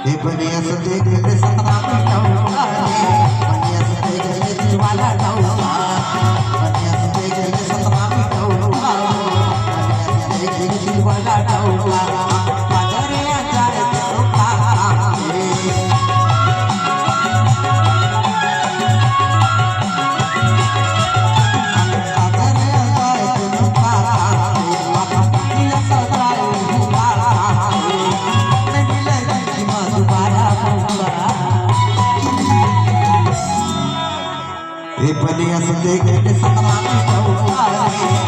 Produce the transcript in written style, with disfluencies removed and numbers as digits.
हे बनिया से देख ले सतना पिटाऊंगा बनिया से देख ले दिलवाला डाऊंगा बनिया से देख ले सतना पिटाऊंगा बनिया से देख ले दिलवाला डाऊंगा बाजारे जाए तो बनिया से देख ले सतना पिटाऊंगा